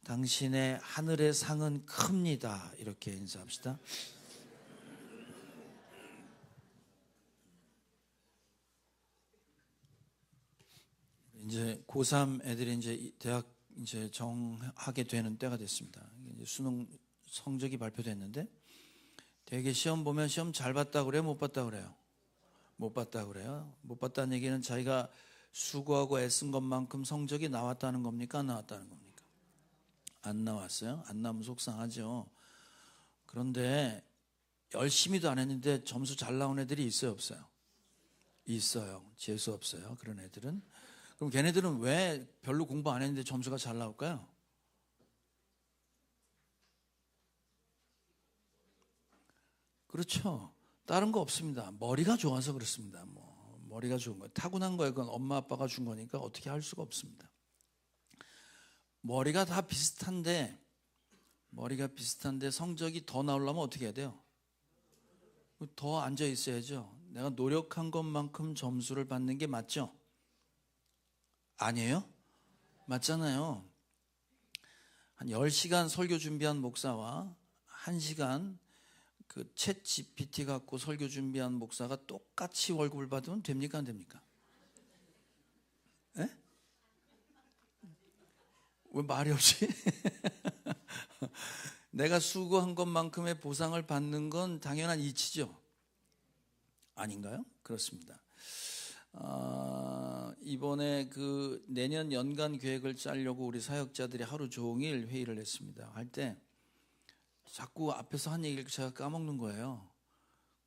당신의 하늘의 상은 큽니다. 이렇게 인사합시다. 이제 고3 애들이 이제 대학 이제 정하게 되는 때가 됐습니다. 이제 수능 성적이 발표됐는데 되게 시험 보면 시험 잘 봤다 그래요? 못 봤다 그래요? 못 봤다 그래요? 못 봤다는 얘기는 자기가 수고하고 애쓴 것만큼 성적이 나왔다는 겁니까? 안 나왔다는 겁니까? 안 나왔어요? 안 나오면 속상하죠. 그런데 열심히도 안 했는데 점수 잘 나온 애들이 있어요? 없어요? 있어요. 재수 없어요. 그런 애들은. 그럼 걔네들은 왜 별로 공부 안 했는데 점수가 잘 나올까요? 그렇죠. 다른 거 없습니다. 머리가 좋아서 그렇습니다. 머리가 좋은 거예요. 타고난 거예요. 그건 엄마 아빠가 준 거니까 어떻게 할 수가 없습니다. 머리가 비슷한데 성적이 더 나오려면 어떻게 해야 돼요? 더 앉아 있어야죠. 내가 노력한 것만큼 점수를 받는 게 맞죠? 아니에요? 맞잖아요. 한 10시간 설교 준비한 목사와 1시간 그 챗 GPT 갖고 설교 준비한 목사가 똑같이 월급을 받으면 됩니까? 안 됩니까? 에? 왜 말이 없지? 내가 수고한 것만큼의 보상을 받는 건 당연한 이치죠. 아닌가요? 그렇습니다. 이번에 그 내년 연간 계획을 짜려고 우리 사역자들이 하루 종일 회의를 했습니다. 할 때 자꾸 앞에서 한 얘기를 제가 까먹는 거예요.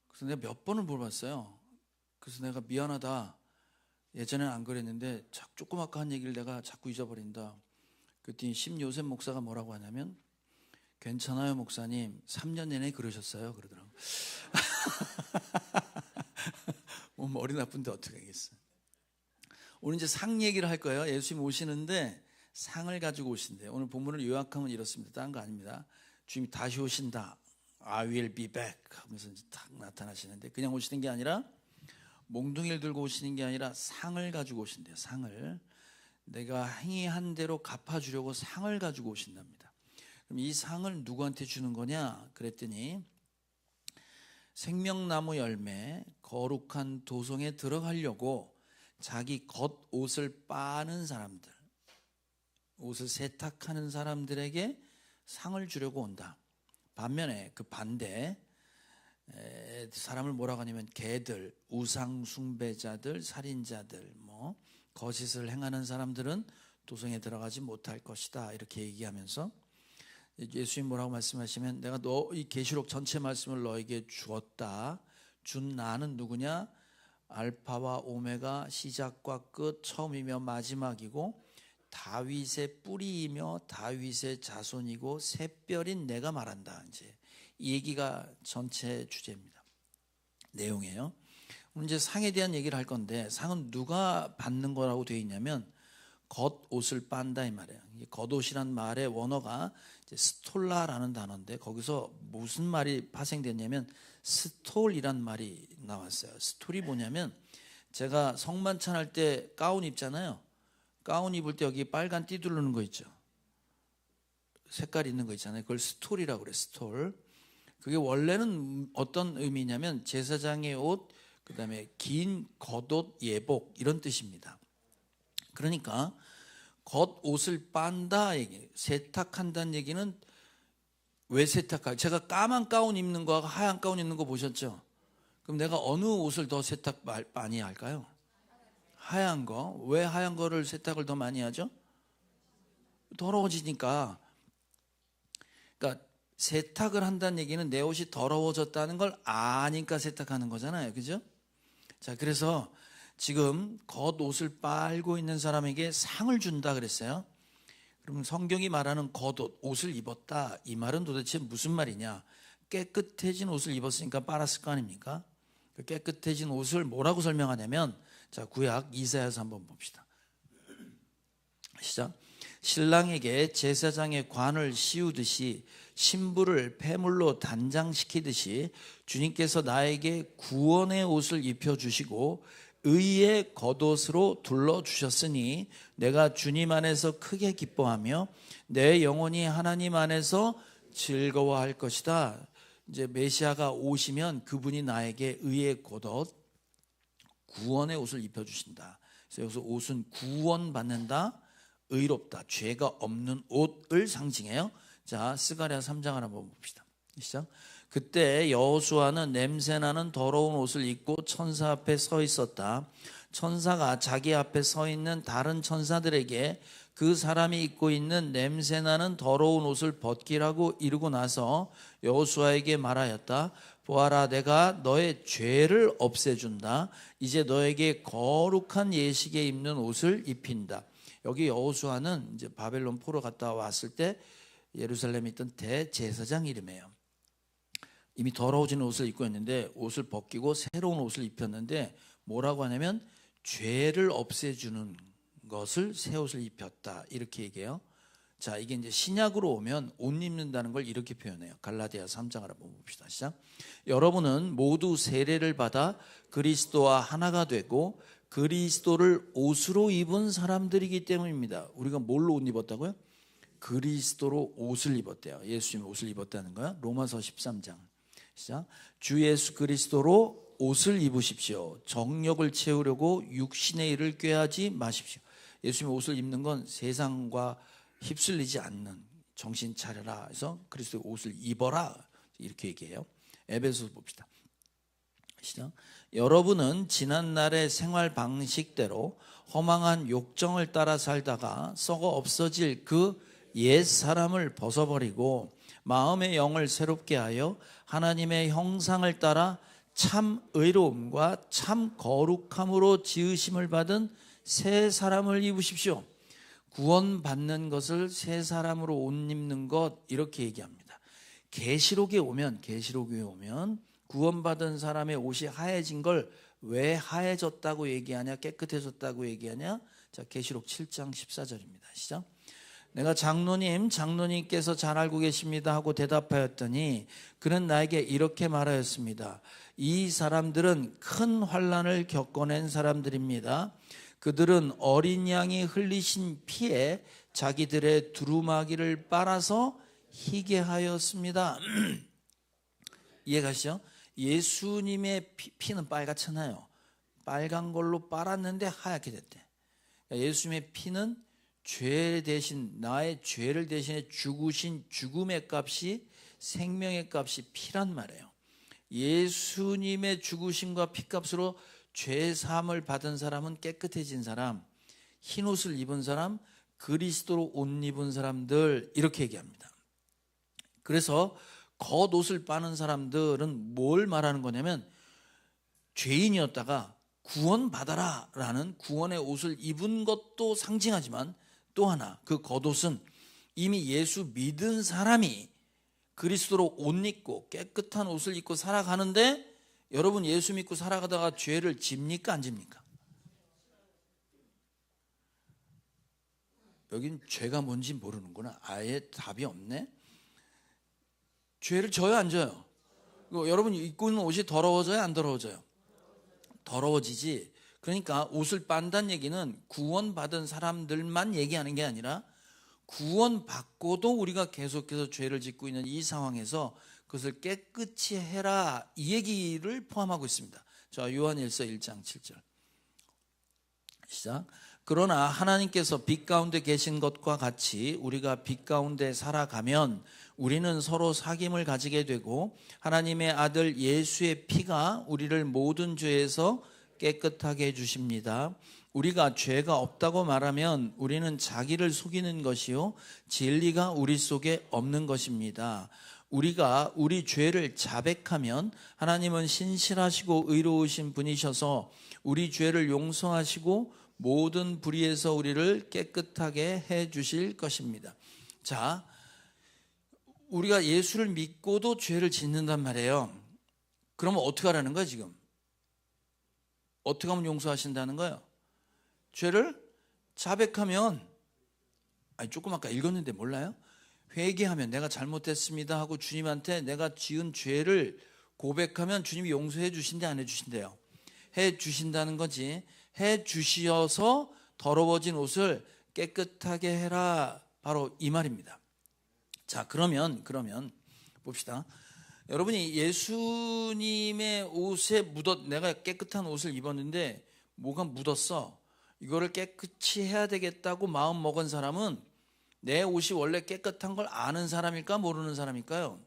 그래서 내가 몇 번을 물어봤어요. 그래서 내가 미안하다. 예전에는 안 그랬는데 조그맣게 한 얘기를 내가 자꾸 잊어버린다. 그랬더니 심요셉 목사가 뭐라고 하냐면 괜찮아요 목사님 3년 내내 그러셨어요 그러더라고요. 머리 나쁜데 어떻게 하겠어요. 오늘 이제 상 얘기를 할 거예요. 예수님 오시는데 상을 가지고 오신대요. 오늘 본문을 요약하면 이렇습니다. 다른 거 아닙니다. 주님이 다시 오신다. I will be back 하면서 이제 딱 나타나시는데 그냥 오시는 게 아니라 몽둥이를 들고 오시는 게 아니라 상을 가지고 오신대요. 상을. 내가 행위한 대로 갚아주려고 상을 가지고 오신답니다. 그럼 이 상을 누구한테 주는 거냐 그랬더니 생명나무 열매 거룩한 도성에 들어가려고 자기 겉옷을 빠는 사람들, 옷을 세탁하는 사람들에게 상을 주려고 온다. 반면에 그 반대 사람을 뭐라고 하냐면 개들, 우상 숭배자들, 살인자들, 거짓을 행하는 사람들은 도성에 들어가지 못할 것이다. 이렇게 얘기하면서 예수님 뭐라고 말씀하시면 내가 이 계시록 전체 말씀을 너에게 주었다. 준 나는 누구냐? 알파와 오메가 시작과 끝 처음이며 마지막이고 다윗의 뿌리이며 다윗의 자손이고 샛별인 내가 말한다. 이제 이 얘기가 전체 주제입니다. 내용이에요. 오늘 이제 상에 대한 얘기를 할 건데 상은 누가 받는 거라고 되어 있냐면 겉옷을 빤다 이 말이에요. 겉옷이란 말의 원어가 이제 스톨라라는 단어인데 거기서 무슨 말이 파생됐냐면 스톨이란 말이 나왔어요. 스톨이 뭐냐면 제가 성만찬 할 때 가운 입잖아요. 가운 입을 때 여기 빨간 띠 두르는 거 있죠. 색깔 있는 거 있잖아요. 그걸 스톨이라고 그래요. 스톨. 그게 원래는 어떤 의미냐면 제사장의 옷, 그 다음에 긴 겉옷, 예복 이런 뜻입니다. 그러니까 겉옷을 빤다 얘기, 세탁한다는 얘기는 왜 세탁할까? 제가 까만 가운 입는 거하고 하얀 가운 입는 거 보셨죠? 그럼 내가 어느 옷을 더 세탁 많이 할까요? 하얀 거. 왜 하얀 거를 세탁을 더 많이 하죠? 더러워지니까. 그러니까 세탁을 한다는 얘기는 내 옷이 더러워졌다는 걸 아니까 세탁하는 거잖아요. 그죠? 자, 그래서 지금 겉옷을 빨고 있는 사람에게 상을 준다 그랬어요. 그러면 성경이 말하는 겉옷, 옷을 입었다. 이 말은 도대체 무슨 말이냐? 깨끗해진 옷을 입었으니까 빨았을 거 아닙니까? 그 깨끗해진 옷을 뭐라고 설명하냐면 자, 구약 이사야서 한번 봅시다. 시작. 신랑에게 제사장의 관을 씌우듯이 신부를 폐물로 단장시키듯이 주님께서 나에게 구원의 옷을 입혀주시고 의의 겉옷으로 둘러주셨으니 내가 주님 안에서 크게 기뻐하며 내 영혼이 하나님 안에서 즐거워할 것이다. 이제 메시아가 오시면 그분이 나에게 의의 겉옷, 구원의 옷을 입혀주신다. 그래서 여기서 옷은 구원받는다, 의롭다, 죄가 없는 옷을 상징해요. 자, 스가랴 3장 한번 봅시다. 시작. 그때 여호수아는 냄새나는 더러운 옷을 입고 천사 앞에 서 있었다. 천사가 자기 앞에 서 있는 다른 천사들에게 그 사람이 입고 있는 냄새나는 더러운 옷을 벗기라고 이르고 나서 여호수아에게 말하였다. 보아라, 내가 너의 죄를 없애준다. 이제 너에게 거룩한 예식에 입는 옷을 입힌다. 여기 여호수아는 이제 바벨론 포로 갔다 왔을 때 예루살렘에 있던 대제사장 이름이에요. 이미 더러워진 옷을 입고 있는데 옷을 벗기고 새로운 옷을 입혔는데 뭐라고 하냐면 죄를 없애주는 것을 새 옷을 입혔다, 이렇게 얘기해요. 자, 이게 이제 신약으로 오면 옷 입는다는 걸 이렇게 표현해요. 갈라디아 3장을 한번 봅시다. 시작. 여러분은 모두 세례를 받아 그리스도와 하나가 되고 그리스도를 옷으로 입은 사람들이기 때문입니다. 우리가 뭘로 옷 입었다고요? 그리스도로 옷을 입었대요. 예수님이 옷을 입었다는 거야. 로마서 13장. 시작. 주 예수 그리스도로 옷을 입으십시오. 정욕을 채우려고 육신의 일을 꾀하지 마십시오. 예수님의 옷을 입는 건 세상과 휩쓸리지 않는, 정신 차려라 해서 그리스도의 옷을 입어라, 이렇게 얘기해요. 에베소서 봅시다. 시작. 여러분은 지난날의 생활 방식대로 허망한 욕정을 따라 살다가 썩어 없어질 그 옛 사람을 벗어버리고 마음의 영을 새롭게 하여 하나님의 형상을 따라 참 의로움과 참 거룩함으로 지으심을 받은 새 사람을 입으십시오. 구원받는 것을 새 사람으로 옷 입는 것, 이렇게 얘기합니다. 계시록에 오면 구원받은 사람의 옷이 하얘진 걸 왜 하얘졌다고 얘기하냐, 깨끗해졌다고 얘기하냐? 자, 계시록 7장 14절입니다. 시작. 내가 장로님께서 잘 알고 계십니다 하고 대답하였더니 그는 나에게 이렇게 말하였습니다. 이 사람들은 큰 환난을 겪어낸 사람들입니다. 그들은 어린 양이 흘리신 피에 자기들의 두루마기를 빨아서 희게 하였습니다. 이해가시죠? 예수님의 피는 빨갛잖아요. 빨간 걸로 빨았는데 하얗게 됐대. 예수님의 피는 죄 대신, 나의 죄를 대신해 죽으신 죽음의 값이 생명의 값이 피란 말이에요. 예수님의 죽으심과 피값으로 죄 사함을 받은 사람은 깨끗해진 사람, 흰 옷을 입은 사람, 그리스도로 옷 입은 사람들, 이렇게 얘기합니다. 그래서 겉옷을 빠는 사람들은 뭘 말하는 거냐면 죄인이었다가 구원받아라 라는 구원의 옷을 입은 것도 상징하지만 또 하나, 그 겉옷은 이미 예수 믿은 사람이 그리스도로 옷 입고 깨끗한 옷을 입고 살아가는데, 여러분 예수 믿고 살아가다가 죄를 집니까 안 집니까? 여긴 죄가 뭔지 모르는구나. 아예 답이 없네. 죄를 져요 안 져요? 여러분 입고 있는 옷이 더러워져요 안 더러워져요? 더러워지지. 그러니까 옷을 빤다는 얘기는 구원받은 사람들만 얘기하는 게 아니라 구원받고도 우리가 계속해서 죄를 짓고 있는 이 상황에서 그것을 깨끗이 해라, 이 얘기를 포함하고 있습니다. 자, 요한일서 1장 7절 시작. 그러나 하나님께서 빛 가운데 계신 것과 같이 우리가 빛 가운데 살아가면 우리는 서로 사귐을 가지게 되고 하나님의 아들 예수의 피가 우리를 모든 죄에서 깨끗하게 해주십니다. 우리가 죄가 없다고 말하면 우리는 자기를 속이는 것이요 진리가 우리 속에 없는 것입니다. 우리가 우리 죄를 자백하면 하나님은 신실하시고 의로우신 분이셔서 우리 죄를 용서하시고 모든 불의에서 우리를 깨끗하게 해주실 것입니다. 자, 우리가 예수를 믿고도 죄를 짓는단 말이에요. 그러면 어떻게 하라는 거야 지금? 어떻게 하면 용서하신다는 거예요? 죄를 자백하면, 조금 아까 읽었는데 몰라요? 회개하면 내가 잘못했습니다 하고 주님한테 내가 지은 죄를 고백하면 주님이 용서해 주신대 안 해 주신대요? 해 주신다는 거지. 해 주시어서 더러워진 옷을 깨끗하게 해라, 바로 이 말입니다. 자, 그러면 봅시다. 여러분이 예수님의 옷에 내가 깨끗한 옷을 입었는데 뭐가 묻었어. 이거를 깨끗이 해야 되겠다고 마음 먹은 사람은 내 옷이 원래 깨끗한 걸 아는 사람일까 모르는 사람일까요?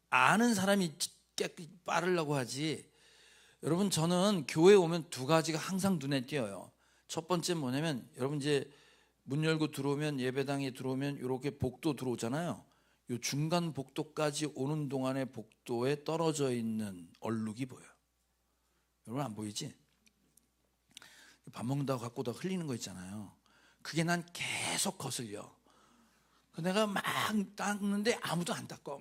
아는 사람이 깨끗이 빠르려고 하지. 여러분, 저는 교회에 오면 두 가지가 항상 눈에 띄어요. 첫 번째 뭐냐면, 여러분 이제 문 열고 들어오면, 예배당에 들어오면 이렇게 복도 들어오잖아요. 이 중간 복도까지 오는 동안에 복도에 떨어져 있는 얼룩이 보여요. 여러분 안 보이지? 밥 먹는다고 갖고 다 흘리는 거 있잖아요. 그게 난 계속 거슬려. 내가 막 닦는데 아무도 안 닦아.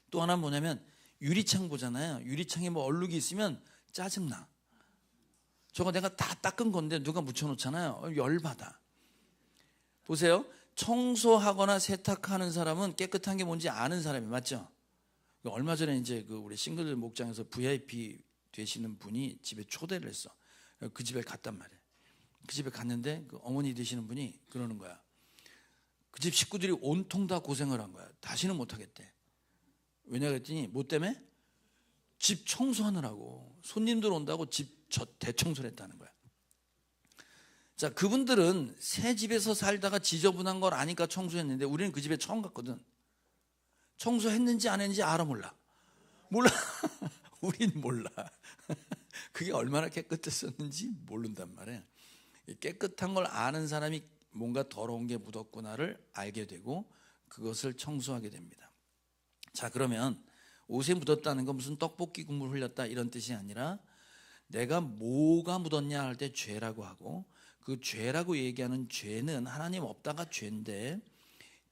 또 하나 뭐냐면, 유리창 보잖아요. 유리창에 뭐 얼룩이 있으면 짜증나. 저거 내가 다 닦은 건데 누가 묻혀놓잖아요. 열받아. 보세요. 청소하거나 세탁하는 사람은 깨끗한 게 뭔지 아는 사람이 맞죠? 얼마 전에 이제 우리 싱글 목장에서 VIP 되시는 분이 집에 초대를 했어. 그 집에 갔단 말이에요. 그 집에 갔는데 그 어머니 되시는 분이 그러는 거야. 그 집 식구들이 온통 다 고생을 한 거야. 다시는 못 하겠대. 왜냐 그랬더니 뭐 때문에? 집 청소하느라고. 손님들 온다고 집 대청소를 했다는 거야. 자, 그분들은 새 집에서 살다가 지저분한 걸 아니까 청소했는데 우리는 그 집에 처음 갔거든. 청소했는지 안 했는지 알아 몰라. 우린 몰라. 그게 얼마나 깨끗했었는지 모른단 말이에요. 깨끗한 걸 아는 사람이 뭔가 더러운 게 묻었구나를 알게 되고 그것을 청소하게 됩니다. 자, 그러면 옷에 묻었다는 건 무슨 떡볶이 국물 흘렸다 이런 뜻이 아니라 내가 뭐가 묻었냐 할 때 죄라고 하고, 그 죄라고 얘기하는 죄는 하나님 없다가 죄인데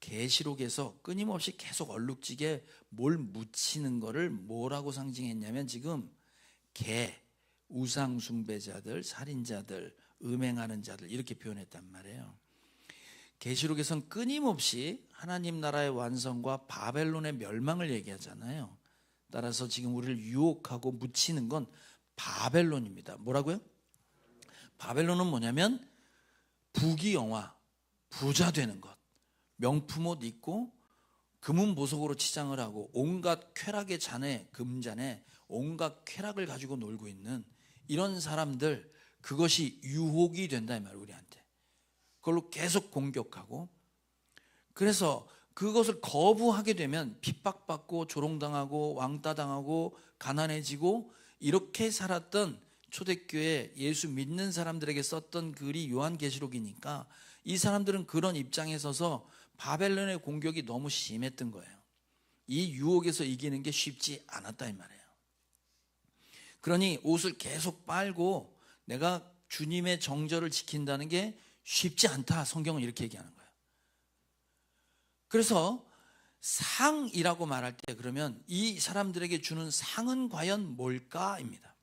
계시록에서 끊임없이 계속 얼룩지게 뭘 묻히는 거를 뭐라고 상징했냐면 지금 우상 숭배자들, 살인자들, 음행하는 자들 이렇게 표현했단 말이에요. 계시록에선 끊임없이 하나님 나라의 완성과 바벨론의 멸망을 얘기하잖아요. 따라서 지금 우리를 유혹하고 묻히는 건 바벨론입니다. 뭐라고요? 바벨론은 뭐냐면 부귀영화, 부자 되는 것, 명품 옷 입고 금은 보석으로 치장을 하고 온갖 쾌락의 잔에, 금잔에 온갖 쾌락을 가지고 놀고 있는 이런 사람들, 그것이 유혹이 된다 이 말이에요. 우리한테 그걸로 계속 공격하고, 그래서 그것을 거부하게 되면 핍박받고 조롱당하고 왕따당하고 가난해지고, 이렇게 살았던 초대교회 예수 믿는 사람들에게 썼던 글이 요한계시록이니까 이 사람들은 그런 입장에 서서 바벨론의 공격이 너무 심했던 거예요. 이 유혹에서 이기는 게 쉽지 않았다 이 말이에요. 그러니 옷을 계속 빨고 내가 주님의 정절을 지킨다는 게 쉽지 않다, 성경은 이렇게 얘기하는 거예요. 그래서 상이라고 말할 때 그러면 이 사람들에게 주는 상은 과연 뭘까입니다.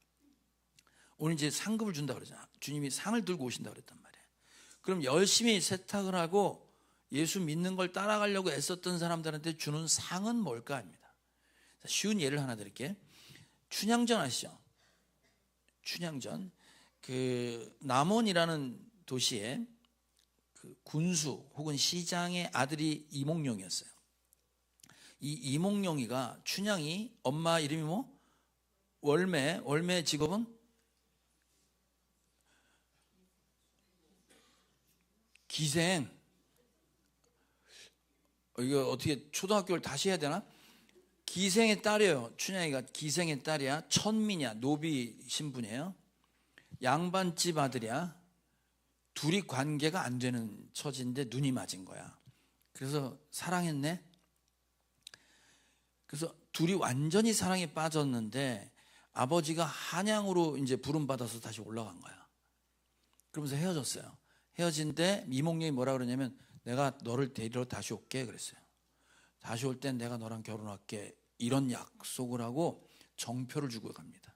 오늘 이제 상급을 준다고 그러잖아. 주님이 상을 들고 오신다고 그랬단 말이에요. 그럼 열심히 세탁을 하고 예수 믿는 걸 따라가려고 애썼던 사람들한테 주는 상은 뭘까입니다. 쉬운 예를 하나 드릴게요. 춘향전 아시죠? 춘향전. 그 남원이라는 도시에 그 군수 혹은 시장의 아들이 이몽룡이었어요. 이 이몽룡이가, 춘향이 엄마 이름이 뭐? 월매 직업은? 기생. 이거 어떻게 초등학교를 다시 해야 되나? 기생의 딸이에요. 춘향이가 기생의 딸이야. 천민이야. 노비 신분이에요. 양반집 아들이야. 둘이 관계가 안 되는 처지인데 눈이 맞은 거야. 그래서 사랑했네. 그래서 둘이 완전히 사랑에 빠졌는데 아버지가 한양으로 이제 부름받아서 다시 올라간 거야. 그러면서 헤어졌어요. 헤어진 때 이몽룡이 뭐라 그러냐면 내가 너를 데리러 다시 올게 그랬어요. 다시 올 땐 내가 너랑 결혼할게 이런 약속을 하고 정표를 주고 갑니다.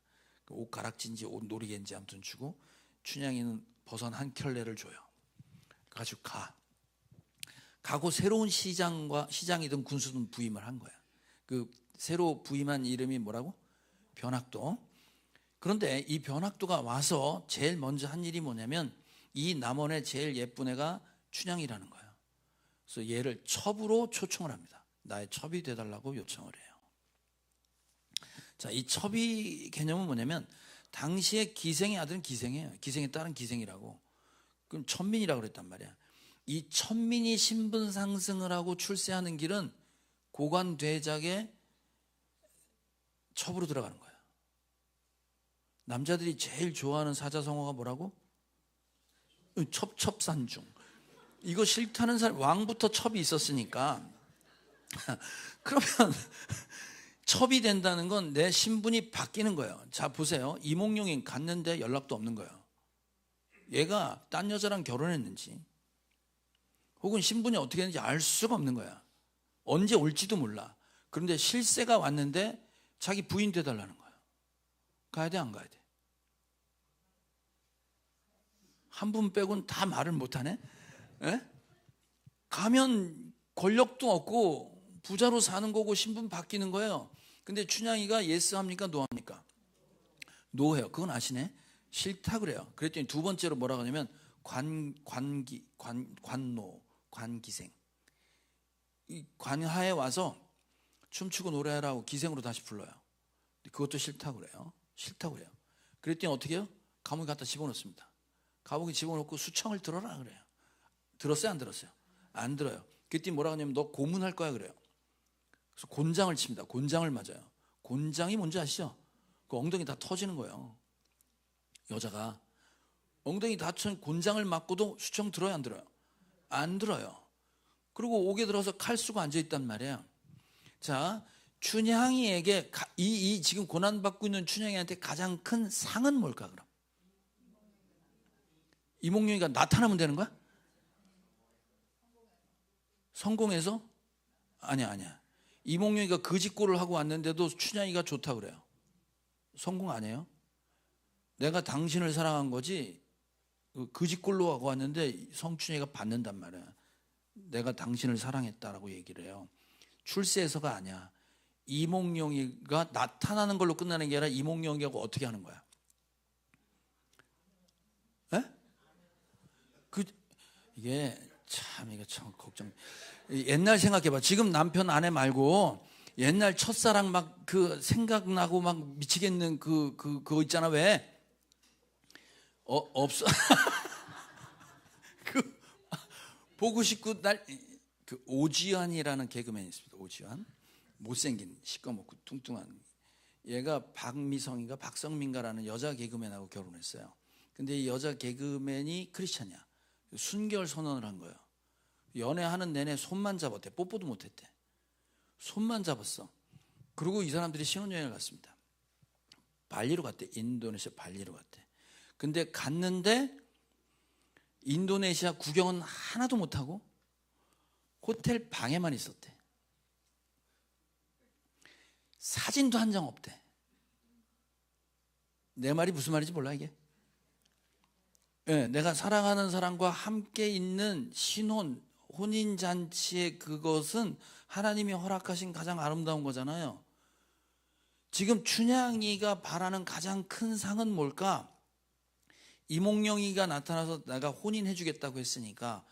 옷 가락진지 옷 놀이개인지 아무튼 주고 춘향이는 버선 한 켤레를 줘요. 가지고 가고 새로운 시장이든 군수든 부임을 한 거야. 그 새로 부임한 이름이 뭐라고? 변학도. 그런데 이 변학도가 와서 제일 먼저 한 일이 뭐냐면 이 남원의 제일 예쁜 애가 춘향이라는 거예요. 그래서 얘를 첩으로 초청을 합니다. 나의 첩이 되달라고 요청을 해요. 자, 이 첩이 개념은 뭐냐면 당시에 기생의 아들은 기생이에요. 기생의 딸은 기생이라고. 그럼 천민이라고 그랬단 말이야. 이 천민이 신분 상승을 하고 출세하는 길은 고관대작의 첩으로 들어가는 거예요. 남자들이 제일 좋아하는 사자성어가 뭐라고? 첩첩산중. 이거 싫다는 사람, 왕부터 첩이 있었으니까 그러면 첩이 된다는 건 내 신분이 바뀌는 거예요. 자, 보세요. 이몽룡이 갔는데 연락도 없는 거예요. 얘가 딴 여자랑 결혼했는지 혹은 신분이 어떻게 되는지 알 수가 없는 거야. 언제 올지도 몰라. 그런데 실세가 왔는데 자기 부인 돼달라는 거야. 가야 돼, 안 가야 돼? 한 분 빼고는 다 말을 못하네. 에? 가면 권력도 없고 부자로 사는 거고 신분 바뀌는 거예요. 근데 춘향이가 예스 합니까? 노 합니까? 노해요. 그건 아시네. 싫다 그래요. 그랬더니 두 번째로 뭐라고 하냐면 관기생. 이 관하에 와서 춤추고 노래하라고 기생으로 다시 불러요. 그것도 싫다고 그래요. 싫다고 그래요. 그랬더니 어떻게 해요? 감옥에 갖다 집어넣습니다. 감옥에 집어넣고 수청을 들어라 그래요. 들었어요, 안 들었어요? 안 들어요. 그랬더니 뭐라고 하냐면 너 고문할 거야 그래요. 그래서 곤장을 칩니다. 곤장을 맞아요. 곤장이 뭔지 아시죠? 그 엉덩이 다 터지는 거예요. 여자가 엉덩이 다친 곤장을 맞고도 수청 들어요, 안 들어요? 안 들어요. 그리고 옥에 들어서 칼 쓰고 앉아있단 말이에요. 자, 춘향이에게 이 지금 고난받고 있는 춘향이한테 가장 큰 상은 뭘까 그럼? 이몽룡이가 나타나면 되는 거야? 성공해서? 아니야. 이몽룡이가 거짓골을 하고 왔는데도 춘향이가 좋다 그래요. 성공 아니에요? 내가 당신을 사랑한 거지 거짓골로 하고 왔는데 성춘향이가 받는단 말이야. 내가 당신을 사랑했다라고 얘기를 해요. 출세해서가 아니야. 이몽룡이가 나타나는 걸로 끝나는 게 아니라 이몽룡이하고 어떻게 하는 거야? 에? 이게 참 걱정. 옛날 생각해봐. 지금 남편 아내 말고 옛날 첫사랑 막 그 생각나고 막 미치겠는 그거 있잖아. 왜? 없어. 보고 싶고 그 오지환이라는 개그맨이 있습니다. 오지환. 못생긴 시꺼멓고 뚱뚱한 얘가 박미성인가 박성민가라는 여자 개그맨하고 결혼했어요. 근데 이 여자 개그맨이 크리스찬이야. 순결 선언을 한 거예요. 연애하는 내내 손만 잡았대. 뽀뽀도 못했대. 손만 잡았어. 그리고 이 사람들이 신혼여행을 갔습니다. 발리로 갔대. 인도네시아 발리로 갔대. 근데 갔는데 인도네시아 구경은 하나도 못하고 호텔 방에만 있었대. 사진도 한 장 없대. 내 말이 무슨 말인지 몰라 이게? 네, 내가 사랑하는 사람과 함께 있는 신혼, 혼인잔치의 그것은 하나님이 허락하신 가장 아름다운 거잖아요. 지금 춘향이가 바라는 가장 큰 상은 뭘까? 이몽룡이가 나타나서 내가 혼인해 주겠다고 했으니까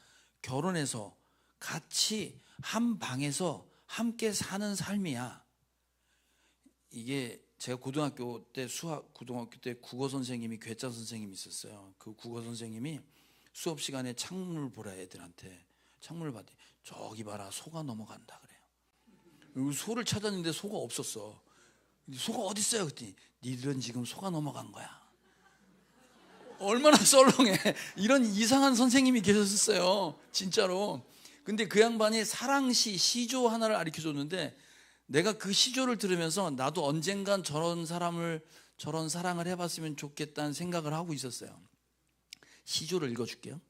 결혼해서 같이 한 방에서 함께 사는 삶이야. 이게 제가 고등학교 때 국어 선생님이 괴짜 선생님이 있었어요. 그 국어 선생님이 수업 시간에 창문을 보라 애들한테 창문을 봤더니 저기 봐라 소가 넘어간다 그래요. 소를 찾았는데 소가 없었어. 소가 어디 있어요? 그랬더니 니들은 지금 소가 넘어간 거야. 얼마나 썰렁해. 이런 이상한 선생님이 계셨어요. 진짜로. 근데 그 양반이 사랑시 시조 하나를 가르쳐줬는데 내가 그 시조를 들으면서 나도 언젠간 저런 사랑을 해봤으면 좋겠다는 생각을 하고 있었어요. 시조를 읽어줄게요.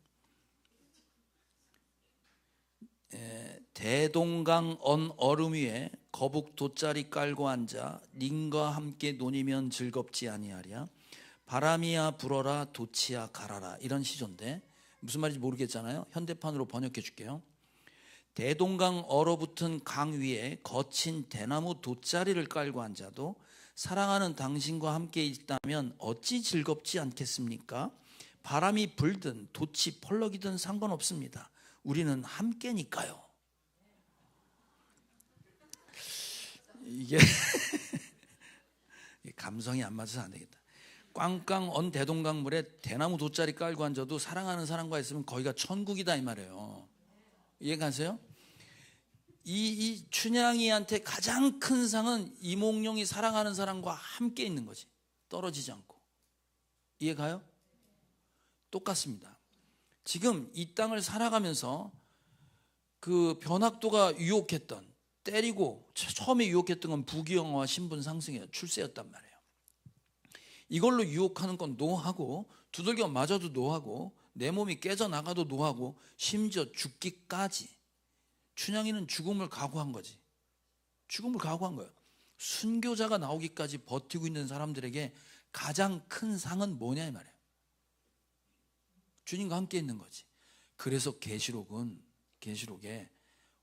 대동강 언 얼음 위에 거북 돗자리 깔고 앉아 님과 함께 논이면 즐겁지 아니하랴. 바람이야 불어라 도치야 가라라. 이런 시조인데 무슨 말인지 모르겠잖아요. 현대판으로 번역해 줄게요. 대동강 얼어붙은 강 위에 거친 대나무 돗자리를 깔고 앉아도 사랑하는 당신과 함께 있다면 어찌 즐겁지 않겠습니까? 바람이 불든 돛이 펄럭이든 상관없습니다. 우리는 함께니까요. 이게 감성이 안 맞아서 안 되겠다. 꽝꽝 언 대동강물에 대나무 돗자리 깔고 앉아도 사랑하는 사람과 있으면 거기가 천국이다 이 말이에요. 이해가세요? 이 춘향이한테 가장 큰 상은 이몽룡이 사랑하는 사람과 함께 있는 거지. 떨어지지 않고. 이해가요? 똑같습니다. 지금 이 땅을 살아가면서 그 변학도가 유혹했던, 때리고 처음에 유혹했던 건 부귀영화와 신분 상승이에요. 출세였단 말이에요. 이걸로 유혹하는 건 노하고, 두들겨 맞아도 노하고, 내 몸이 깨져나가도 노하고, 심지어 죽기까지. 춘향이는 죽음을 각오한 거지. 죽음을 각오한 거예요. 순교자가 나오기까지 버티고 있는 사람들에게 가장 큰 상은 뭐냐 이 말이에요. 주님과 함께 있는 거지. 그래서 계시록에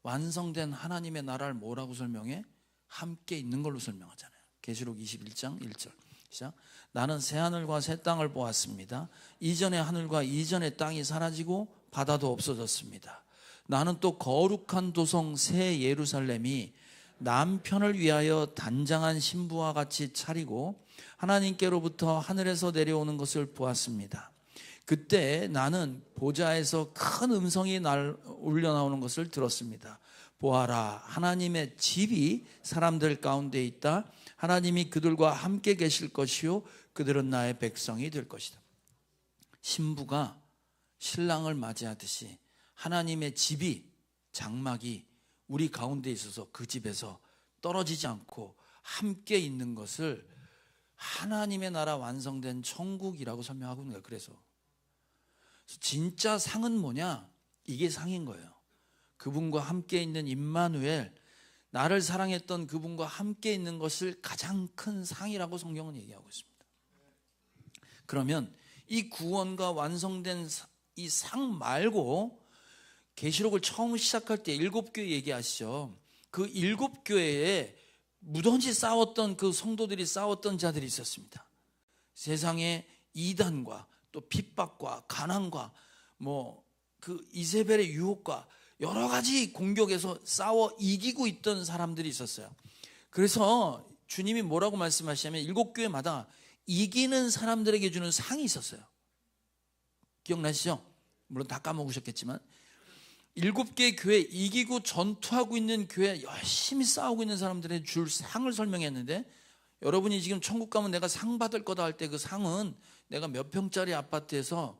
완성된 하나님의 나라를 뭐라고 설명해? 함께 있는 걸로 설명하잖아요. 계시록 21장 1절 시작. 나는 새하늘과 새 땅을 보았습니다. 이전의 하늘과 이전의 땅이 사라지고 바다도 없어졌습니다. 나는 또 거룩한 도성 새 예루살렘이 남편을 위하여 단장한 신부와 같이 차리고 하나님께로부터 하늘에서 내려오는 것을 보았습니다. 그때 나는 보좌에서 큰 음성이 울려 나오는 것을 들었습니다. 보아라, 하나님의 집이 사람들 가운데 있다. 하나님이 그들과 함께 계실 것이요 그들은 나의 백성이 될 것이다. 신부가 신랑을 맞이하듯이 하나님의 집이, 장막이 우리 가운데 있어서 그 집에서 떨어지지 않고 함께 있는 것을 하나님의 나라 완성된 천국이라고 설명하고 있는 거예요. 그래서 진짜 상은 뭐냐? 이게 상인 거예요. 그분과 함께 있는 임마누엘, 나를 사랑했던 그분과 함께 있는 것을 가장 큰 상이라고 성경은 얘기하고 있습니다. 그러면 이 구원과 완성된 이 상 말고 계시록을 처음 시작할 때 7교회 얘기하시죠. 그 7교회에 무던히 싸웠던 그 성도들이 싸웠던 자들이 있었습니다. 세상의 이단과 또 핍박과 가난과 그 이세벨의 유혹과 여러 가지 공격에서 싸워 이기고 있던 사람들이 있었어요. 그래서 주님이 뭐라고 말씀하시냐면 7교회마다 이기는 사람들에게 주는 상이 있었어요. 기억나시죠? 물론 다 까먹으셨겠지만 7개의 교회, 이기고 전투하고 있는 교회, 열심히 싸우고 있는 사람들의 줄 상을 설명했는데, 여러분이 지금 천국 가면 내가 상 받을 거다 할 때 그 상은 내가 몇 평짜리 아파트에서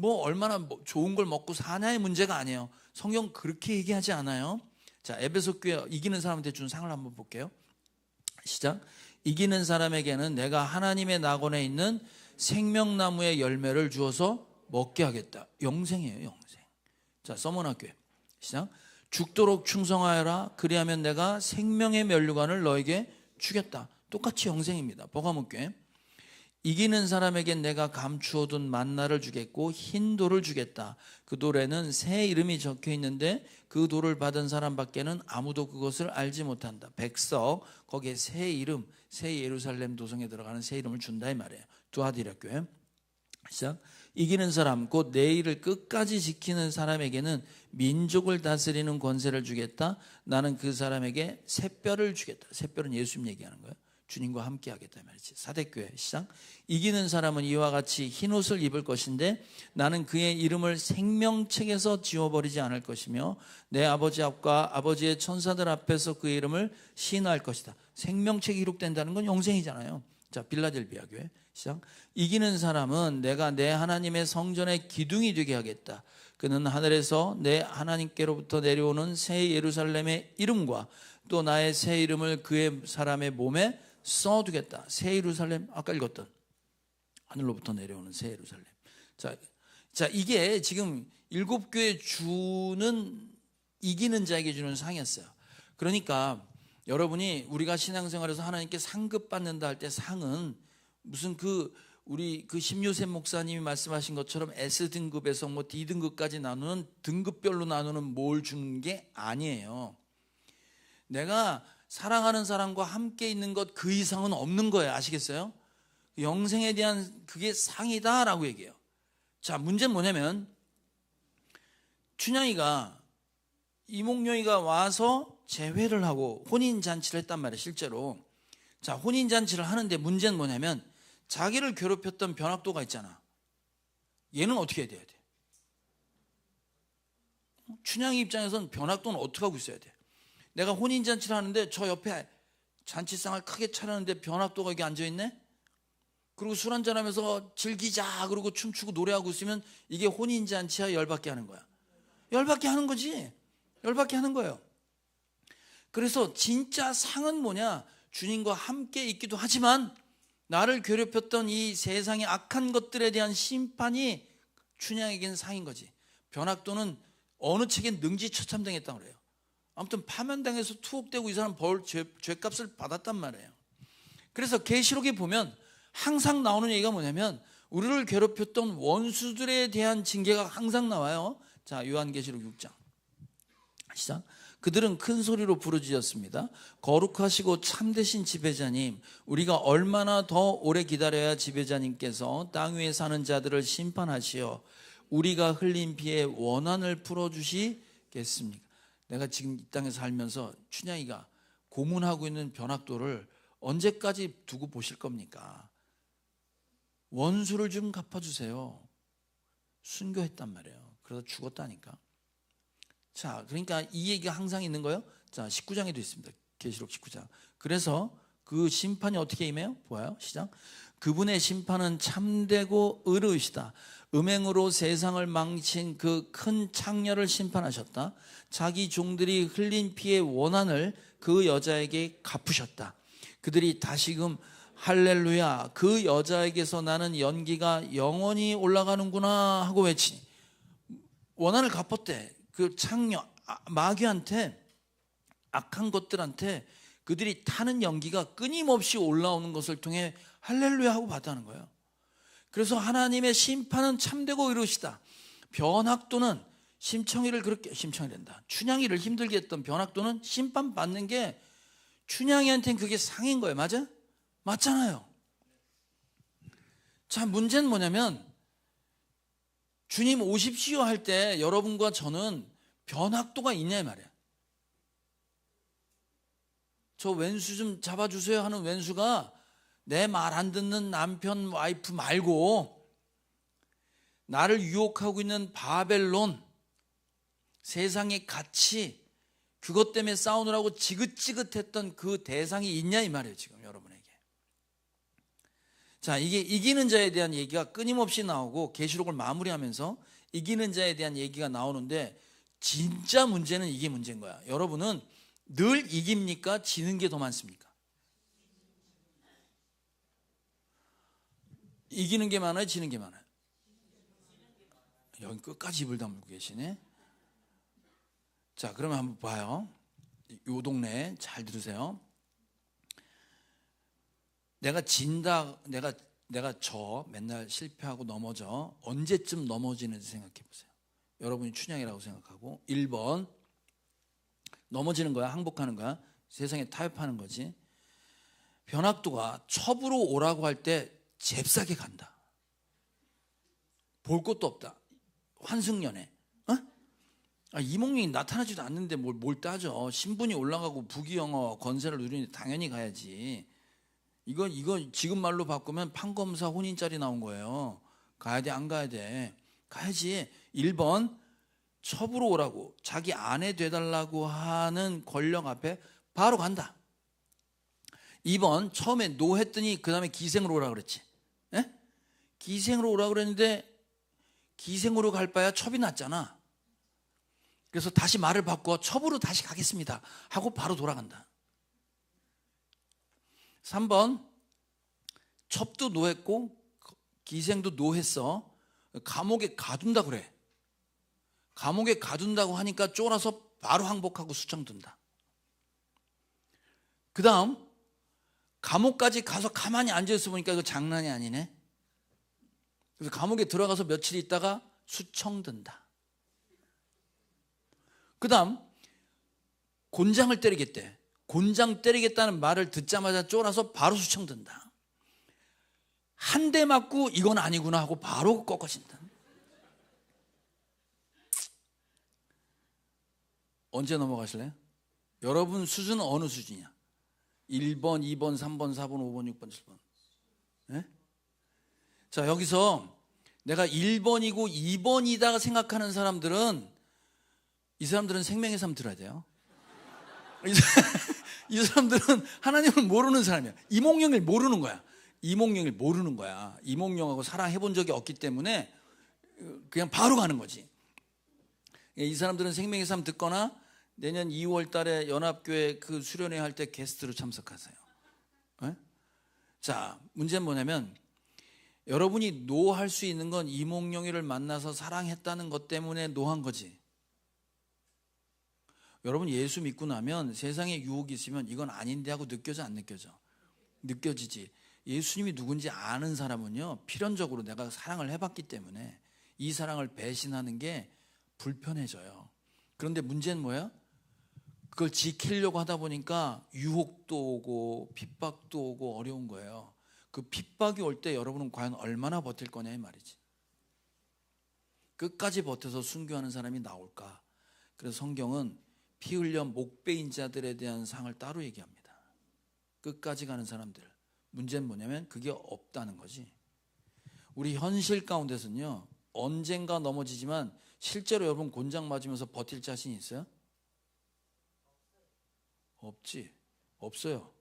얼마나 좋은 걸 먹고 사냐의 문제가 아니에요. 성경 그렇게 얘기하지 않아요. 자, 에베소 교회 이기는 사람한테 준 상을 한번 볼게요. 시작. 이기는 사람에게는 내가 하나님의 낙원에 있는 생명나무의 열매를 주어서 먹게 하겠다. 영생이에요, 영생. 자, 서머나교회 시작. 죽도록 충성하여라. 그리하면 내가 생명의 면류관을 너에게 주겠다. 똑같이 영생입니다. 버가목교회 이기는 사람에겐 내가 감추어둔 만나를 주겠고 흰 돌을 주겠다. 그 돌에는 새 이름이 적혀 있는데 그 돌을 받은 사람밖에는 아무도 그것을 알지 못한다. 백석, 거기에 새 이름, 새 예루살렘 도성에 들어가는 새 이름을 준다 이 말이에요. 두아디라교회 시작. 이기는 사람, 곧 내 일을 끝까지 지키는 사람에게는 민족을 다스리는 권세를 주겠다. 나는 그 사람에게 새뼈를 주겠다. 새뼈는 예수님 얘기하는 거예요. 주님과 함께 하겠다 말이지. 사대교회 시작. 이기는 사람은 이와 같이 흰옷을 입을 것인데 나는 그의 이름을 생명책에서 지워버리지 않을 것이며 내 아버지 앞과 아버지의 천사들 앞에서 그의 이름을 시인할 것이다. 생명책이 기록된다는 건 영생이잖아요. 자, 빌라델비아 교회 시작. 이기는 사람은 내가 내 하나님의 성전의 기둥이 되게 하겠다. 그는 하늘에서 내 하나님께로부터 내려오는 새 예루살렘의 이름과 또 나의 새 이름을 그의 사람의 몸에 써두겠다. 새 예루살렘, 아까 읽었던 하늘로부터 내려오는 새 예루살렘. 자, 이게 지금 7교회 주는 이기는 자에게 주는 상이었어요. 그러니까 여러분이 우리가 신앙생활에서 하나님께 상급 받는다 할 때 상은 무슨 우리 심유셉 목사님이 말씀하신 것처럼 S등급에서 D등급까지 나누는 등급별로 나누는 뭘 주는 게 아니에요. 내가 사랑하는 사람과 함께 있는 것 그 이상은 없는 거예요. 아시겠어요? 영생에 대한 그게 상이다라고 얘기해요. 자, 문제는 뭐냐면 춘향이가 이몽룡이가 와서 재회를 하고 혼인잔치를 했단 말이에요. 실제로. 자, 혼인잔치를 하는데 문제는 뭐냐면 자기를 괴롭혔던 변학도가 있잖아. 얘는 어떻게 해야 돼? 춘향이 입장에서는 변학도는 어떻게 하고 있어야 돼? 내가 혼인잔치를 하는데 저 옆에 잔치상을 크게 차렸는데 변학도가 여기 앉아있네? 그리고 술 한잔하면서 즐기자 그러고 춤추고 노래하고 있으면 이게 혼인잔치야, 열받게 하는 거야? 열받게 하는 거지. 열받게 하는 거예요. 그래서 진짜 상은 뭐냐? 주님과 함께 있기도 하지만 나를 괴롭혔던 이 세상의 악한 것들에 대한 심판이 춘향에게는 상인 거지. 변학도는 어느 책에 능지처참당했다고 그래요. 아무튼 파면당해서 투옥되고 이 사람 죄값을 받았단 말이에요. 그래서 계시록에 보면 항상 나오는 얘기가 뭐냐면 우리를 괴롭혔던 원수들에 대한 징계가 항상 나와요. 자, 요한계시록 6장 시작. 그들은 큰 소리로 부르짖었습니다. 거룩하시고 참되신 지배자님, 우리가 얼마나 더 오래 기다려야 지배자님께서 땅 위에 사는 자들을 심판하시어 우리가 흘린 피의 원한을 풀어주시겠습니까? 내가 지금 이 땅에 살면서 춘향이가 고문하고 있는 변학도를 언제까지 두고 보실 겁니까? 원수를 좀 갚아주세요. 순교했단 말이에요. 그래서 죽었다니까. 자, 그러니까 이 얘기가 항상 있는 거예요. 자, 19장에도 있습니다. 계시록 19장. 그래서 그 심판이 어떻게 임해요? 보아요. 시작. 그분의 심판은 참되고 의로우시다. 음행으로 세상을 망친 그 큰 창녀를 심판하셨다. 자기 종들이 흘린 피의 원한을 그 여자에게 갚으셨다. 그들이 다시금 할렐루야, 그 여자에게서 나는 연기가 영원히 올라가는구나 하고 외치니 원한을 갚았대. 그 창녀 마귀한테, 악한 것들한테 그들이 타는 연기가 끊임없이 올라오는 것을 통해 할렐루야 하고 봤다는 거예요. 그래서 하나님의 심판은 참되고 의로우시다. 변학도는 심청이된다. 춘향이를 힘들게 했던 변학도는 심판받는 게 춘향이한테는 그게 상인 거예요. 맞아? 맞잖아요. 자, 문제는 뭐냐면 주님 오십시오 할 때 여러분과 저는 변학도가 있냐 이 말이야. 저 왼수 좀 잡아주세요 하는 왼수가 내 말 안 듣는 남편 와이프 말고 나를 유혹하고 있는 바벨론, 세상의 가치, 그것 때문에 싸우느라고 지긋지긋했던 그 대상이 있냐 이 말이에요. 지금 여러분에게. 자, 이게 이기는 자에 대한 얘기가 끊임없이 나오고 계시록을 마무리하면서 이기는 자에 대한 얘기가 나오는데 진짜 문제는 이게 문제인 거야. 여러분은 늘 이깁니까? 지는 게 더 많습니까? 이기는 게 많아요? 지는 게 많아요? 여기 끝까지 입을 다물고 계시네. 자, 그러면 한번 봐요. 요 동네 잘 들으세요. 내가 진다, 내가 맨날 실패하고 넘어져. 언제쯤 넘어지는지 생각해 보세요. 여러분이 춘향이라고 생각하고 1번 넘어지는 거야, 항복하는 거야, 세상에 타협하는 거지. 변학도가 첩으로 오라고 할 때 잽싸게 간다. 볼 것도 없다. 환승연애. 이몽룡이 나타나지도 않는데 뭘 따져. 신분이 올라가고 부귀영화 권세를 누리는데 당연히 가야지. 이거 지금 말로 바꾸면 판검사 혼인자리 나온 거예요. 가야 돼, 안 가야 돼? 가야지. 1번 첩으로 오라고, 자기 아내 돼달라고 하는 권력 앞에 바로 간다. 2번 처음에 노 했더니 그 다음에 기생으로 오라 그랬지. 에? 기생으로 오라 그랬는데 기생으로 갈 바야 첩이 낫잖아. 그래서 다시 말을 바꿔 첩으로 다시 가겠습니다 하고 바로 돌아간다. 3번 첩도 노했고 기생도 노했어. 감옥에 가둔다 그래. 감옥에 가둔다고 하니까 쫄아서 바로 항복하고 수청 둔다. 그 다음 감옥까지 가서 가만히 앉아있어 보니까 이거 장난이 아니네. 그래서 감옥에 들어가서 며칠 있다가 수청 든다. 그 다음 곤장을 때리겠대. 곤장 때리겠다는 말을 듣자마자 쫄아서 바로 수청 든다. 한 대 맞고 이건 아니구나 하고 바로 꺾어진다. 언제 넘어가실래요? 여러분 수준은 어느 수준이야? 1번, 2번, 3번, 4번, 5번, 6번, 7번. 네? 자, 여기서 내가 1번이고 2번이다 생각하는 사람들은, 이 사람들은 생명의 삶 들어야 돼요. 이 사람들은 하나님을 모르는 사람이야. 이몽룡을 모르는 거야. 이몽룡을 모르는 거야. 이몽룡하고 사랑해본 적이 없기 때문에 그냥 바로 가는 거지. 이 사람들은 생명의 삶 듣거나 내년 2월 달에 연합교회 그 수련회 할 때 게스트로 참석하세요. 네? 자, 문제는 뭐냐면 여러분이 노할 수 있는 건 이몽룡이를 만나서 사랑했다는 것 때문에 노한 거지. 여러분 예수 믿고 나면 세상에 유혹이 있으면 이건 아닌데 하고 느껴져 안 느껴져? 느껴지지. 예수님이 누군지 아는 사람은요, 필연적으로 내가 사랑을 해봤기 때문에 이 사랑을 배신하는 게 불편해져요. 그런데 문제는 뭐야? 그걸 지키려고 하다 보니까 유혹도 오고 핍박도 오고 어려운 거예요. 그 핍박이 올 때 여러분은 과연 얼마나 버틸 거냐 이 말이지. 끝까지 버텨서 순교하는 사람이 나올까? 그래서 성경은 피 흘려 목 베인 자들에 대한 상을 따로 얘기합니다. 끝까지 가는 사람들. 문제는 뭐냐면 그게 없다는 거지. 우리 현실 가운데서는요, 언젠가 넘어지지만 실제로 여러분 곤장 맞으면서 버틸 자신 있어요? 없지. 없어요.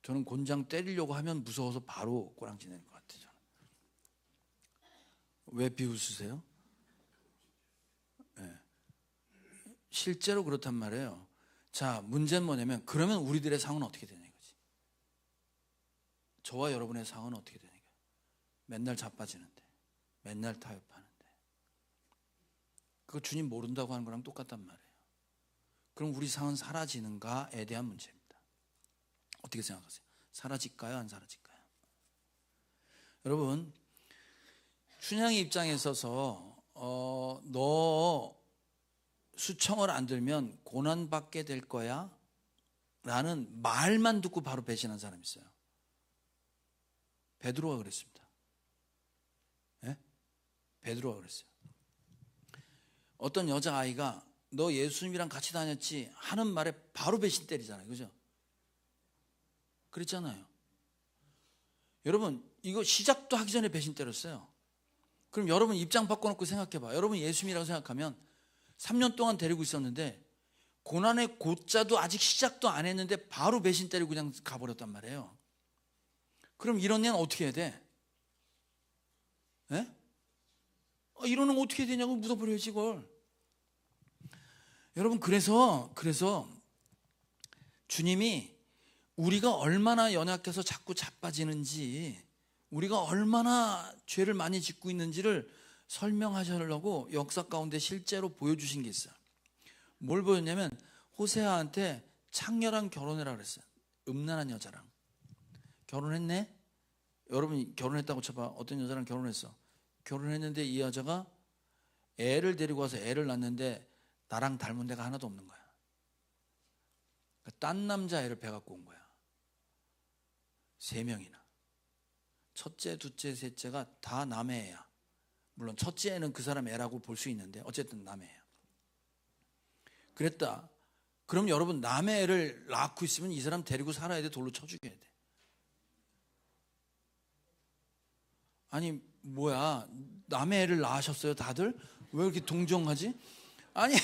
저는 곤장 때리려고 하면 무서워서 바로 꼬랑지 내는 것 같아요. 저는. 왜 비웃으세요? 네. 실제로 그렇단 말이에요. 자, 문제는 뭐냐면 그러면 우리들의 상은 어떻게 되냐 이거지. 저와 여러분의 상은 어떻게 되냐. 맨날 자빠지는데, 맨날 타협하는데. 그거 주님 모른다고 하는 거랑 똑같단 말이에요. 그럼 우리 상은 사라지는가에 대한 문제입니다. 어떻게 생각하세요? 사라질까요? 안 사라질까요? 여러분, 춘향의 입장에 있어서 너 수청을 안 들면 고난받게 될 거야 라는 말만 듣고 바로 배신한 사람이 있어요. 베드로가 그랬습니다. 네? 베드로가 그랬어요. 어떤 여자아이가 너 예수님이랑 같이 다녔지 하는 말에 바로 배신 때리잖아요. 그죠? 그랬잖아요. 여러분, 이거 시작도 하기 전에 배신 때렸어요. 그럼 여러분 입장 바꿔놓고 생각해봐. 여러분 예수님이라고 생각하면 3년 동안 데리고 있었는데 고난의 고자도 아직 시작도 안 했는데 바로 배신 때리고 그냥 가버렸단 말이에요. 그럼 이런 애는 어떻게 해야 돼? 예? 이런 애는 어떻게 해야 되냐고 묻어버려야지 이걸. 여러분 그래서 주님이 우리가 얼마나 연약해서 자꾸 자빠지는지, 우리가 얼마나 죄를 많이 짓고 있는지를 설명하시려고 역사 가운데 실제로 보여주신 게 있어요. 뭘 보였냐면 호세아한테 창녀랑 결혼해라 그랬어요. 음란한 여자랑. 결혼했네? 여러분이 결혼했다고 쳐봐. 어떤 여자랑 결혼했어. 결혼했는데 이 여자가 애를 데리고 와서 애를 낳는데 나랑 닮은 데가 하나도 없는 거야. 딴 남자 애를 배 갖고 온 거야. 3명이나. 첫째, 둘째, 셋째가 다 남의 애야. 물론 첫째 애는 그 사람 애라고 볼 수 있는데 어쨌든 남의 애야. 그랬다. 그럼 여러분 남의 애를 낳고 있으면 이 사람 데리고 살아야 돼? 돌로 쳐 죽여야 돼? 아니 뭐야, 남의 애를 낳으셨어요 다들? 왜 이렇게 동정하지? 아니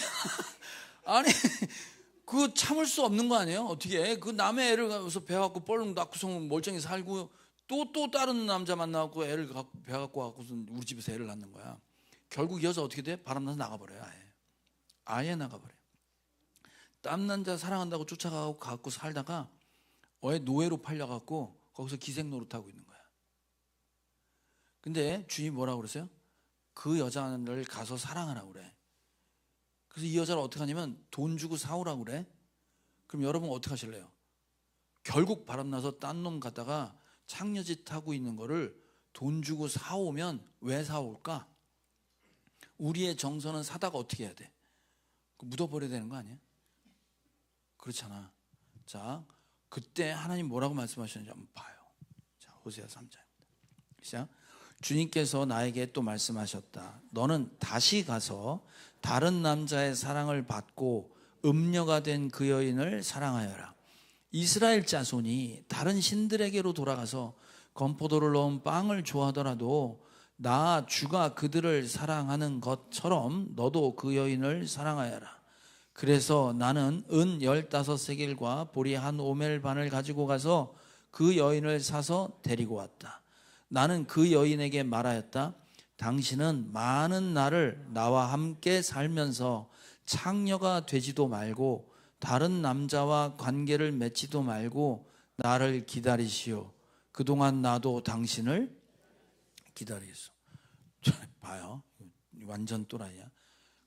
그거 참을 수 없는 거 아니에요? 어떻게 해? 그 남의 애를 가서 배 갖고 뻘렁 낳고서 멀쩡히 살고 또 다른 남자 만나고 애를 배 갖고 와서 우리 집에서 애를 낳는 거야. 결국 이 여자 어떻게 돼? 바람나서 나가버려요. 아예 나가버려요. 딴 남자 사랑한다고 쫓아가고 갖고 살다가 노예로 팔려갖고 거기서 기생 노릇하고 있는 거야. 근데 주님이 뭐라고 그랬어요? 그 여자를 가서 사랑하라고 그래. 그래서 이 여자를 어떻게 하냐면 돈 주고 사오라고 그래. 그럼 여러분 어떻게 하실래요? 결국 바람나서 딴 놈 갖다가 창녀짓 하고 있는 거를 돈 주고 사오면 왜 사올까? 우리의 정서는 사다가 어떻게 해야 돼? 묻어버려야 되는 거 아니야? 그렇잖아. 자, 그때 하나님 뭐라고 말씀하셨는지 한번 봐요. 자, 호세아 3장입니다. 시작. 주님께서 나에게 또 말씀하셨다. 너는 다시 가서 다른 남자의 사랑을 받고 음녀가 된 그 여인을 사랑하여라. 이스라엘 자손이 다른 신들에게로 돌아가서 건포도를 넣은 빵을 좋아하더라도 나 주가 그들을 사랑하는 것처럼 너도 그 여인을 사랑하여라. 그래서 나는 은 15세겔과 보리 한 오멜 반을 가지고 가서 그 여인을 사서 데리고 왔다. 나는 그 여인에게 말하였다. 당신은 많은 날을 나와 함께 살면서 창녀가 되지도 말고 다른 남자와 관계를 맺지도 말고 나를 기다리시오. 그동안 나도 당신을 기다리겠어. 봐요. 완전 또라이야.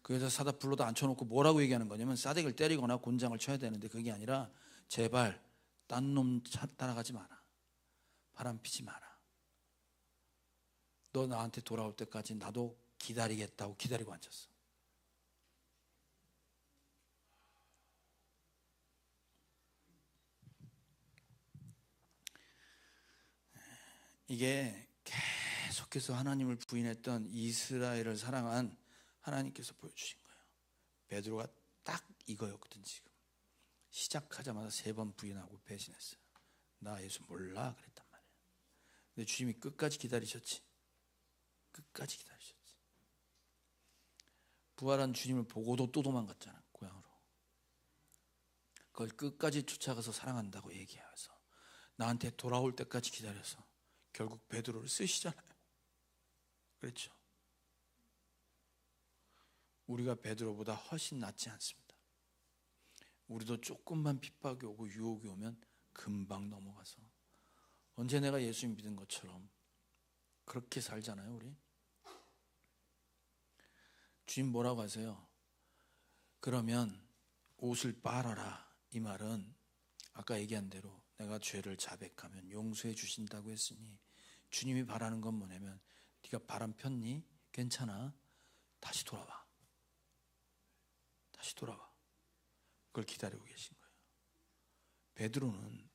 그 여자 사다 불러다 앉혀놓고 뭐라고 얘기하는 거냐면 싸대기를 때리거나 곤장을 쳐야 되는데 그게 아니라 제발 딴 놈 따라가지 마라. 바람 피지 마라. 너 나한테 돌아올 때까지 나도 기다리겠다고 기다리고 앉았어. 이게 계속해서 하나님을 부인했던 이스라엘을 사랑한 하나님께서 보여주신 거예요. 베드로가 딱 이거였거든. 지금 시작하자마자 3번 부인하고 배신했어요. 나 예수 몰라 그랬단 말이에요. 근데 주님이 끝까지 기다리셨지. 끝까지 기다리셨지. 부활한 주님을 보고도 또 도망갔잖아. 고향으로. 그걸 끝까지 쫓아가서 사랑한다고 얘기해서 나한테 돌아올 때까지 기다려서 결국 베드로를 쓰시잖아요. 그렇죠? 우리가 베드로보다 훨씬 낫지 않습니다. 우리도 조금만 핍박이 오고 유혹이 오면 금방 넘어가서 언제 내가 예수 믿은 것처럼 그렇게 살잖아요. 우리 주님 뭐라고 하세요? 그러면 옷을 빨아라. 이 말은 아까 얘기한 대로 내가 죄를 자백하면 용서해 주신다고 했으니 주님이 바라는 건 뭐냐면 네가 바람 폈니? 괜찮아. 다시 돌아와. 다시 돌아와. 그걸 기다리고 계신 거예요. 베드로는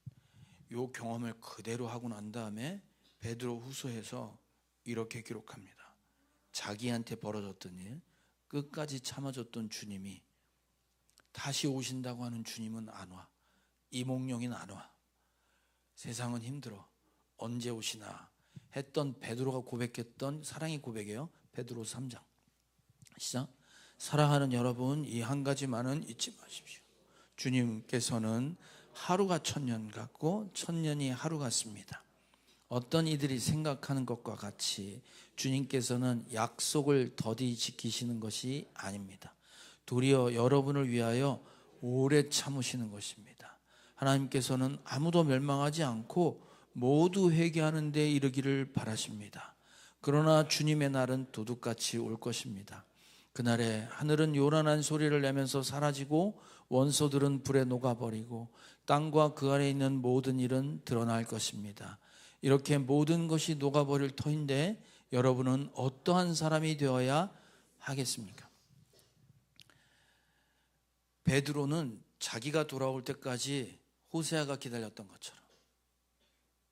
이 경험을 그대로 하고 난 다음에 베드로 후서에서 이렇게 기록합니다. 자기한테 벌어졌던 일, 끝까지 참아줬던 주님이 다시 오신다고 하는 주님은 안 와. 이몽룡이는 안 와. 세상은 힘들어. 언제 오시나 했던 베드로가 고백했던 사랑의 고백이에요. 베드로 3장 시작. 사랑하는 여러분, 이 한 가지만은 잊지 마십시오. 주님께서는 하루가 1000년 같고 1000년이 하루 같습니다. 어떤 이들이 생각하는 것과 같이 주님께서는 약속을 더디 지키시는 것이 아닙니다. 도리어 여러분을 위하여 오래 참으시는 것입니다. 하나님께서는 아무도 멸망하지 않고 모두 회개하는 데 이르기를 바라십니다. 그러나 주님의 날은 도둑같이 올 것입니다. 그날에 하늘은 요란한 소리를 내면서 사라지고 원소들은 불에 녹아버리고 땅과 그 아래 있는 모든 일은 드러날 것입니다. 이렇게 모든 것이 녹아버릴 터인데 여러분은 어떠한 사람이 되어야 하겠습니까? 베드로는 자기가 돌아올 때까지 호세아가 기다렸던 것처럼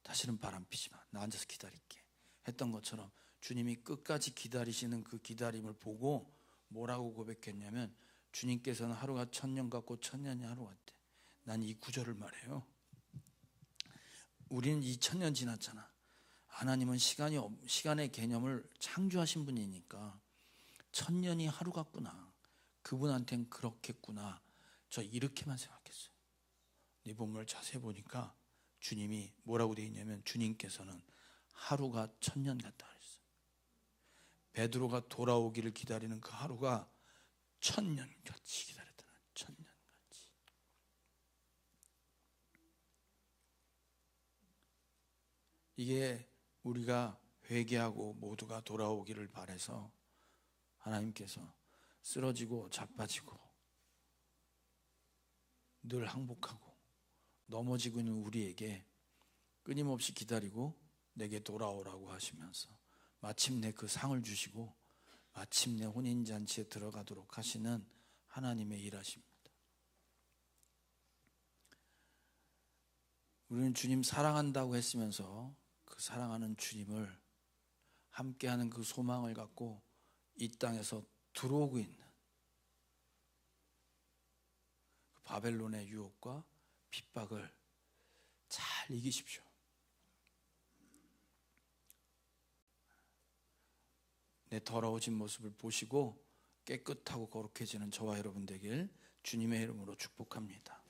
다시는 바람 피지 마. 나 앉아서 기다릴게 했던 것처럼 주님이 끝까지 기다리시는 그 기다림을 보고 뭐라고 고백했냐면 주님께서는 하루가 1000년 같고 1000년이 하루 같대. 난 이 구절을 말해요. 우리는 2000년 지났잖아. 하나님은 시간의 개념을 창조하신 분이니까 1000년이 하루 같구나. 그분한테는 그렇겠구나. 저 이렇게만 생각했어요. 이 본문을 자세히 보니까 주님이 뭐라고 되어 있냐면 주님께서는 하루가 1000년 같다 그랬어요. 베드로가 돌아오기를 기다리는 그 하루가 1000년같이 기다렸다는 1000년같이. 이게 우리가 회개하고 모두가 돌아오기를 바라서 하나님께서 쓰러지고 자빠지고 늘 항복하고 넘어지고 있는 우리에게 끊임없이 기다리고 내게 돌아오라고 하시면서 마침내 그 상을 주시고 마침내 혼인잔치에 들어가도록 하시는 하나님의 일하십니다. 우리는 주님 사랑한다고 했으면서 그 사랑하는 주님을 함께하는 그 소망을 갖고 이 땅에서 들어오고 있는 바벨론의 유혹과 핍박을 잘 이기십시오. 내 더러워진 모습을 보시고 깨끗하고 거룩해지는 저와 여러분 되길 주님의 이름으로 축복합니다.